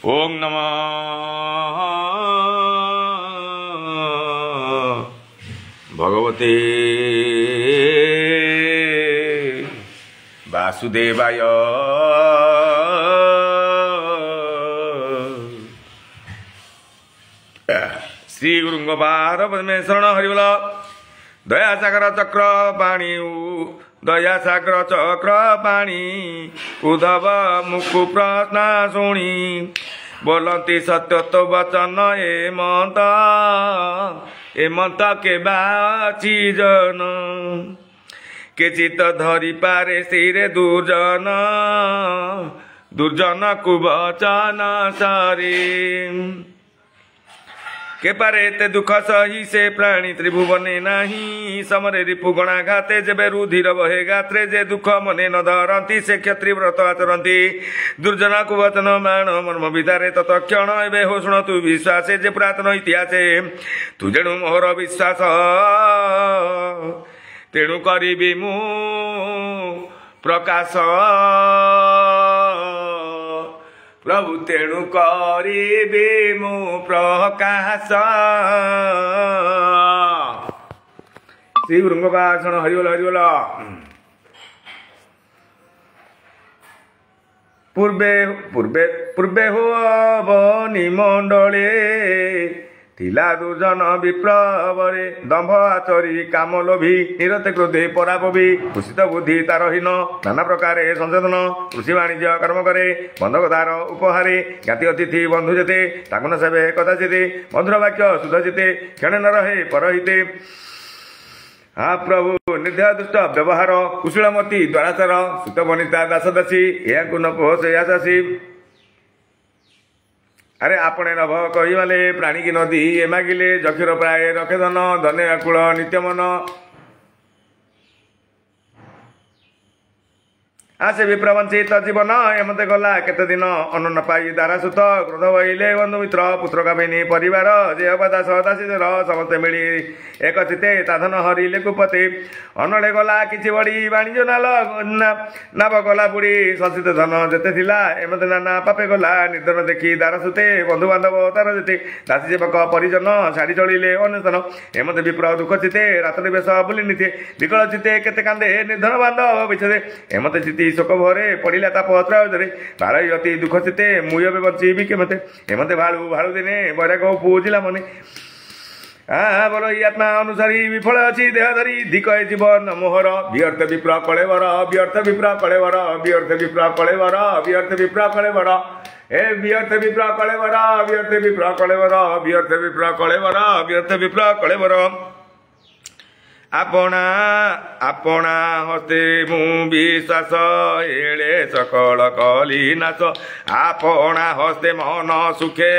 ओम नमः भगवते वासुदेवाय। श्री गुरुंग पाद पद्मे शरण हरिबोल। दया सागर चक्र पाणी दया सागर चक्र पाणी उद्धव मुखु प्रश्न शुणी बोलती सत्य तो वचन ए मंत के बाची जन के चित धरी पारे सिरे दुर्जन दुर्जन को वचन सारे के पारे ते दुख सही से प्राणी त्रिभुवने नाही समरे रिपु गणाघाते जेबे रुधिर बहे गात्रे जे दुख मने न धरती से क्षत्रि व्रत आचरती दुर्जना को वचन मान मर्म विदारे तत्क्षण एबे हो शुण तु विश्वासे जे पुरातन इतिहासे तु जेणु मोहर विश्वास तेणु करिबि मु प्रकाश प्रभु तेणु करिबे मु प्रकाश। श्री गुरुंग भाषण हरिबोल हरिबोल। पूर्वे पूर्वे पूर्वे हो बनी मंडले थिला दुर्जन विप्लवरे दम्भ आचरी काम लोभी निरते क्रोधे परापवी कुशित बुद्धि तारहीन नाना प्रकार संशोधन कृषि वाणिज्य कर्म करे बंधकदार उपहारे ज्ञाति अतिथि बंधु जेते ताकु न सेवे कदाचिते मधुर वाक्य शुद्ध जेते क्षण न रहे परहिते हाँ प्रभु निर्दय दुष्ट व्यवहार कुशलमती द्वाराचर सुत बनिता दासदासी या न पोष यासी अरे आपणे नभ कही माले प्राणी की नदी ए मागिले जक्षर प्राय रखे धन धने आकुल नित्य मन आसे विप्रवंचित जीवन एमते गला केते दिन अन्न न पाई दारासुत क्रोध बहिले बंधु मित्र पुत्र कामिनी परिवार जे अवदास दासी समस्ते मिली एक चिते ताधन हरिले कुपते अनले गला किछि बड़ी वाणिज्य नाव गला बुड़ी संचित धन जेते थिला एमते नाना पापे गला निर्धन देखी दारासुते बंधु बांधव तार जेते दासी सेवक परिजन छाड़ी चलिले अनुष्ठान एमते विप्र दुख चिते रात्रि बेश बुली निथे विकल चिते केते कांदे निर्धन बांधव बिछदे एमते चिति शोक भरे पड़िला ताप अत्रावधरे भाई अति दुख चिते मुय बची के मते हेमते भालू भालू दिने बैराग पूजिला मने बोलो आत्मा अनुसारी विफल अच्छी देह धरी धिक जीवन मोहर व्यर्थ विप्र कलेवर व्यर्थ विप्र कलेवर व्यर्थ विप्र कलेवर व्यर्थ विप्र कलेवर ए व्यर्थ विप्र कलेवर व्यर्थ विप्र कलेवर व्यर्थ विप्र कलेवर व्यर्थ विप्र कलेवर आपणा आपणा हस्ते मु विश्वास एळे सकल कली नाश आपणा हस्ते मन सुखे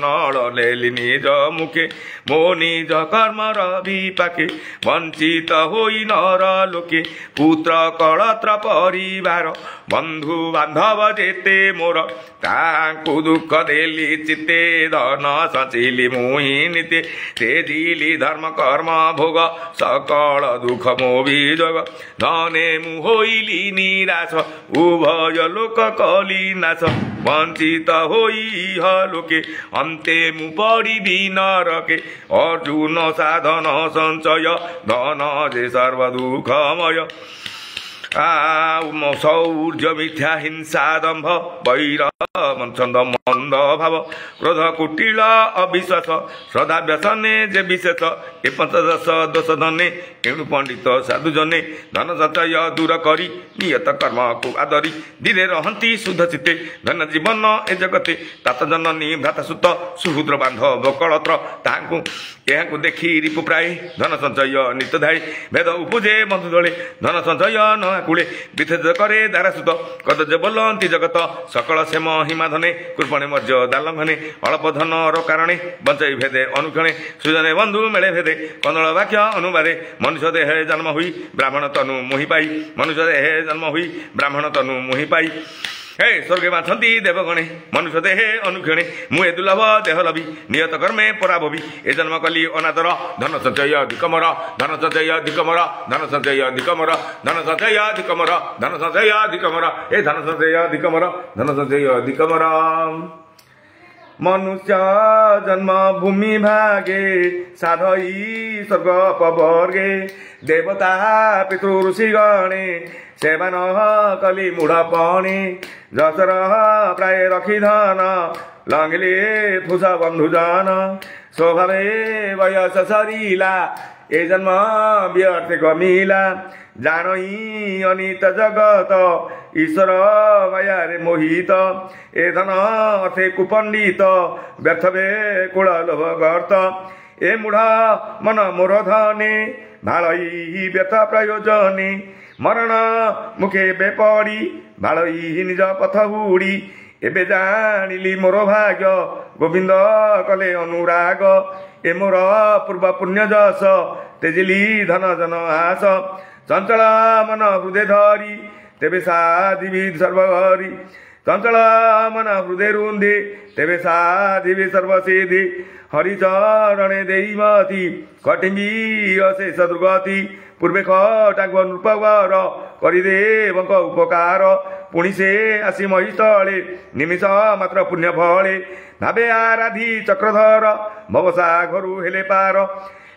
नल लेली निज मुखे मो निज कर्मर विपाके वंचित होई नर लोके पुत्र कलत्र परिवार बंधु बांधव जेते मोर तांकु दुख देली चिते धन सचिली मुहि निते तेजिली धर्म कर्म भोग सकल दुख मो विजोग धने मु होइली निराश उभय लोक कली नाश वंचित होई लोके अन्ते मु पड़िबि नरके अर्जुन साधन संचय धन जे सर्व दुखमय सौर्य मिथ्या हिंसा दंभ वैर छंद मंद भाव क्रोध कुटिल अविश्वास श्रद्धा व्यसने जे विशेष ए पंचदश दोष धने एणु पंडित साधु जने धन संचय दूर करी नियत कर्म को आदरी धीरे रहंती शुद्ध चित्ते धन जीवन ए जगते तात जननी भ्राता सुत सुहूद्र बांधव कलत्र तांकु एहाकु देखी रिपु प्राय धन संचय नित्य धाय भेद उपजे बंधु दले धन संचय न कूले विथेद करे दारासुत कदज बोलती जगत सकल सेम हिमा धने कृपणे मर्ज दालंघने अल्प धनर कारणे बंचाई भेदे अनुक्षणे सुजने बंधु मेले भेदे कन्दल वाक्य अनुवादे मनुष्य देहे जन्म हुई ब्राह्मण तनु मोहि पाई मनुष्य देहे जन्म हुई ब्राह्मण तनु मोहि पाई हे स्वर्गे बाछंती देवगणे मनुष्य देहे अनुक्षणे मुए दुर्लभ देह लभी नियत कर्मे पराभवी ए जन्म कली अनादर धन संचय धिकमर धन संचय धिकमर धन संचय धिकमर धन संचय धिकमर धन संचय धिकमर ए धन संचय धिकमर धन संचय धिकमर मनुष्य जन्म भूमि भागे साधई स्वर्ग पवर्गे देवता पितृ ऋषि गणे सेवन कली मूढ़पणे जसर प्राय रखी धन लंगिले फुस बंधुजन स्वभावे वयस सरिला ए जन्म व्यर्थ गमिला जानई अनित जगत ईश्वर माया रे मोहित ए धन अर्थे कुपंडित व्यर्थ वे कुल लोभ गर्त ए मूढ़ मन मोर धने भालई व्यर्थ प्रयोजने मरण मुखे बेपड़ी भालई निज पथ हुड़ी एबे जानिली मोर भाग्य गोविंद कले अनुराग ए मोर पूर्व पुण्य जस तेजिली धन जन आस चंचल मन हृदय धरी तेबे साधिवी सर्वहरि चंचल मन हृदय रुंदे तेबे साधिवी सर्वसिद्धि हरिचरणे देईमती कटिंगी अशेष दुर्गति पूर्वे खटांग नृपवर करिदेवक उपकार पुणी से आसी महितले निमिष मात्र पुण्य फले भावे आराधी चक्रधर भवसागरु हेले पार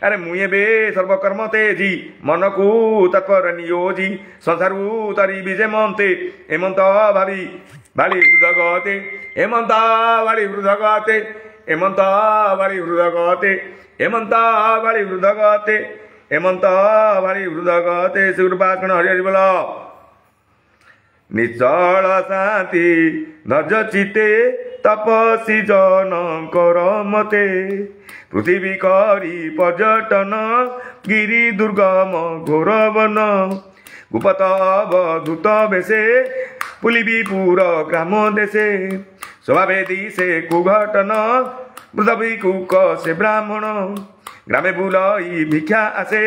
अरे मुए बे सर्वकर्म तेजी मन को तत्पर नियोजी संसारू तरी विजय मंते हेमंत भावी बाली हृदगते हेमंत बाली हृदगते हेमंत बाली हृदगते हेमंत बाली हृदगते हेमंत बाली हृदगते श्रीकृपाकर्ण हरि हरि बोल निश्चल शांति नज चिते तपसी जनकर मते पृथ्वी करी पर्यटन गिरी दुर्गम घोर वन गुपत अवधूत बेसे पुलिबीपुर ग्राम देशे स्वभावेदी से कुघटन पृथ्वी कुक से ब्राह्मण ग्रामे बुलाई भिक्षा आसे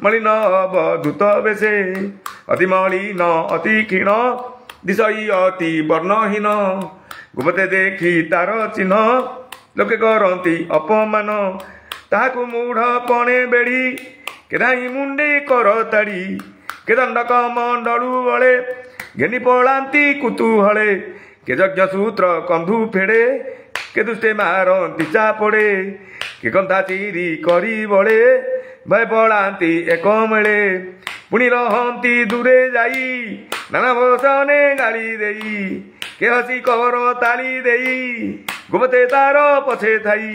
मलिन अवधूत बेसे अति मलिन अति क्षीण दिशई अति वर्णहीन गुपते देखी तार चिन्ह लोके करती अपमान ताहाकु मूढ़ पणे बेड़ी केदाई मुंडे कर ताड़ी के दंडक मंडलू बले घेनी पलांती कुतूहले के यज्ञ सूत्र कंधु फेड़े के दुष्टे मारती चापड़े के कंधा चिरी करी बले भय पलांती एक मेले पुणी रहती दूरे जाई नाना भसने गाली देई के हसी कर ताली देई गुपते तार पछे थाई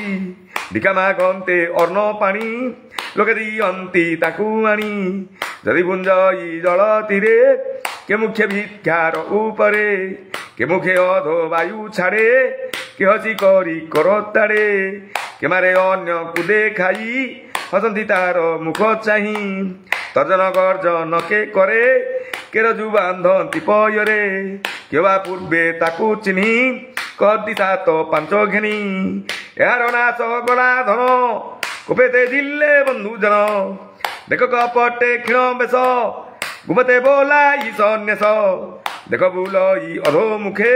भिका मागन्ते अर्ण पानी लोके दियन्ती ताकू आनी जदि भुंजई जल तीरे के मुखे भिक्षार उपरे के मुखे अधो वायु छाड़े के हसी करी करताड़े के मारे अन्य को देखाई हसंती तार मुख चाही तर्जन गर्जन के करे के रजु बांधती पयरे के बा पूर्वे ताकू चिन्ही कहती सात पांच घेनी यार नाश गला धन कुपेते जिले बंधु जन देख कपटे क्षीण बेश गुमते बोला सन्यास देख बुल अधो मुखे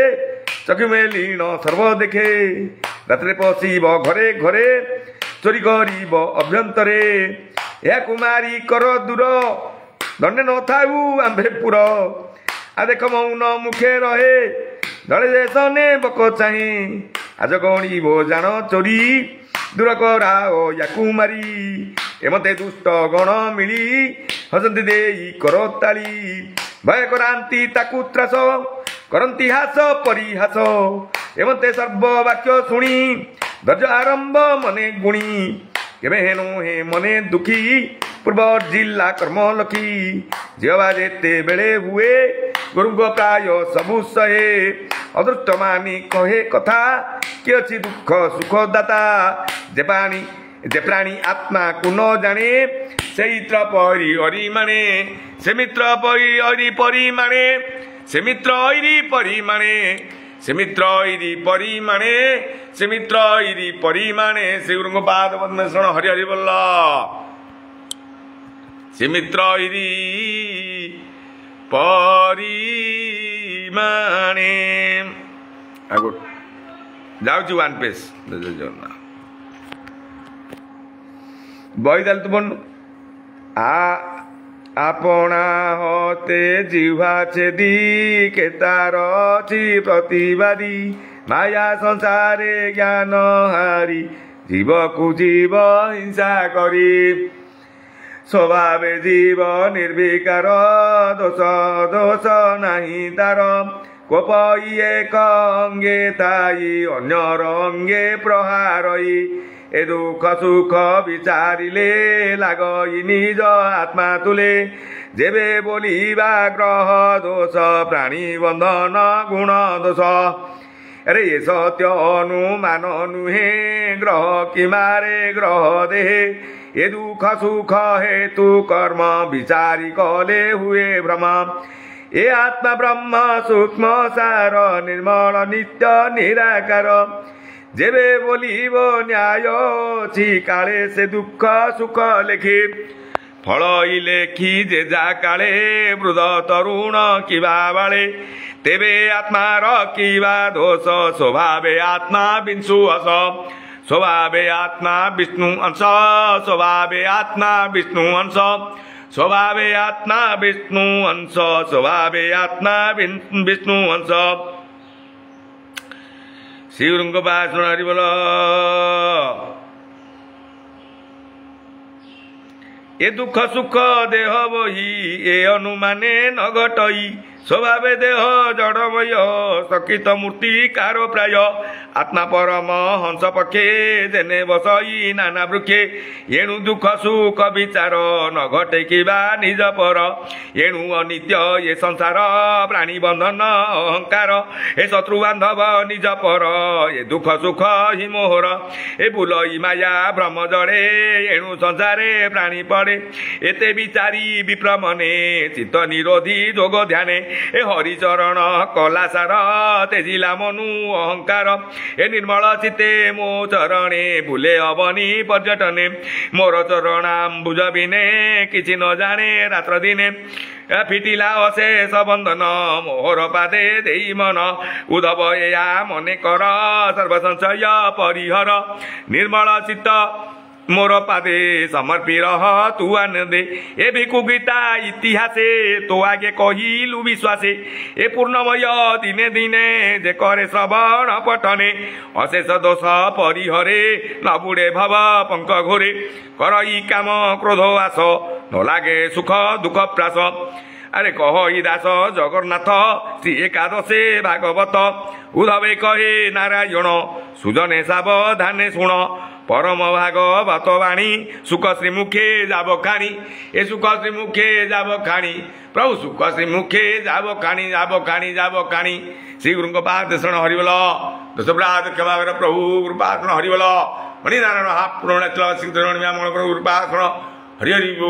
चक्षु में लीन सर्व देखे रात्रे पशिब घरे घरे चोरी करिब अभ्यंतरे या कुमारी कर दूर दंडे न थाऊ आंबेपुर आ देख मौन मुखे रहे दले देशने बक चाहे आज गणी बो जान चोरी दूर कराओ या कुमारी एमते दुष्ट गण मिली हसंती देई करताली भय करांती ताकू त्रास करंती हास परिहास एमते सर्व वाक्य शुणी धैर्य आरंभ मने गुणी केबे हेनु हे मने दुखी पूर्व जिला कर्म लखी जेवा जेते बेले हुए गुरुंग प्राय सबु सहे अदृष्ट मानी कहे कथा कि अछि दुख सुख दाता जे प्राणी आत्मा को न जाने से मित्र परी हरि माने से मित्र परी हरि परी माने से मित्र हरि परी माने से मित्र हरि परी माने से मित्र हरि परी माने से गुरुंग पाद पद्म शरण हरि हरि बोल से मित्र हरि परी माने आगो जाऊँ वन पेज बही दाल तो बन आ আপনা হতে জিহ্বা ছেদি কেতার অছি প্রতিবাদী মায়া সংসারে জ্ঞান হারি জীবকু জীব হিংসা করি স্বভাবে জীব নির্বিকার দোষ দোষ নাহি তার কোপ এক অঙ্গে তাই অন্যর অঙ্গে প্রহারই এ দুঃখ সুখ বিচারিলে লাগই নিজ আত্মা তুলে যেবে বলিবা গ্রহ দোষ প্রাণী বন্ধন গুণ দোষ আরে এ সত্য অনুমান নুহে গ্রহ কি মারে গ্রহ দেহে এ দুঃখ সুখ হেতু কর্ম বিচারি কলে হুয়ে ভ্রম এ আত্মা ব্রহ্ম সূক্ষ্ম সার নির্মল নিত্য নিরাকার যেবে বলিব ন্যায় ছি কালে সে দুঃখ সুখ লেখে ফল লেখি যে যা কালে বৃদ্ধ তরুণ কিবা বাଳେ তেবে আত্মার কিবা দোষ স্বভাবে আত্মা বিংশু অস স্বভাবে আত্মা বিষ্ণু অংশ স্বভাবে আত্মা বিষ্ণু অংশ স্বভাবে আত্মা বিষ্ণু অংশ স্বভাবে আত্মা বিষ্ণু অংশ শিবরঙ্গ বাসন হরি বল এ দুঃখ সুখ দেহ বহি এ অনুমানে ন ঘটই স্বভাবে দেহ জড়ময় সকিত মূর্তি কার প্রায় আত্মা পরম হংস পক্ষে জেনে বসই নানা বৃক্ষে এণু দুঃখ সুখ বিচার ন ঘটে কিবা নিজ পর এণু অনিত্য এ সংসার প্রাণী বন্ধন অহংକାର এ শত্রু বান্ধব নিজ পর এ দুঃখ সুখ হি মোহর এ বুলই মায়া ভ্রম জড়ে এণু সংসারে প্রাণী পড়ে এতে বিচারি বিপ্রমনে চিত্ত নিରୋধী যোগ ধ্যানে এ হরিচରଣ কলা সার তেজিলা মনু অহংকার এ ନିର୍ମଳ চিতে ମୋ ଚରଣେ ବୁଲେ ଅବନି ପର୍ଯ୍ୟଟନେ ମୋର ଚରଣାମ୍ବୁଜ ବିନେ କିଛି ନ ଜାଣେ ରାତ୍ର ଦିନେ ଫିଟିଲା ଅଶେଷ ବନ୍ଧନ ମୋହର ପାଦେ ଦେଇ ମନ ଉଦ୍ଧବ ଏହା ମନେ କର ସର୍ବସଂଶୟ ପରିହର ନିର୍ମଳ ଚିତ୍ତ मोर पादे समर्पी रह तू आनंदे ए भिकु गीता इतिहासे तो आगे कहिलु विश्वासे ए पूर्णमय दिने दिने जे करे श्रवण पठने अशेष दोष परिहरे न बुड़े भव पंक घोरे करई काम क्रोध आस न लागे सुख दुख प्रास अरे कहि दास जगन्नाथ श्री एकादशे भागवत उद्धवे कहे नारायण सुजने सावधाने शुण परम भागवत वाणी सुख श्रीमुखे जाब खाणी ए सुख श्रीमुखे जाब खाणी प्रभु सुख श्रीमुखे जाब खाणी जाब खाणी जाब खाणी श्री गुरुଙ୍କ ପାଦ ଶରଣ ହରିବଲ ଦଶବ୍ରାତ କ୍ଷମାଗର ପ୍ରଭୁ କୃପାଶରଣ ହରିବଲ ମଣିନାରାୟଣ ମହାପୁରାଣ ଶ୍ରୀ ମଙ୍ଗଳ ପ୍ରଭୁ କୃପାଶରଣ ହରି ହରି ବୋ।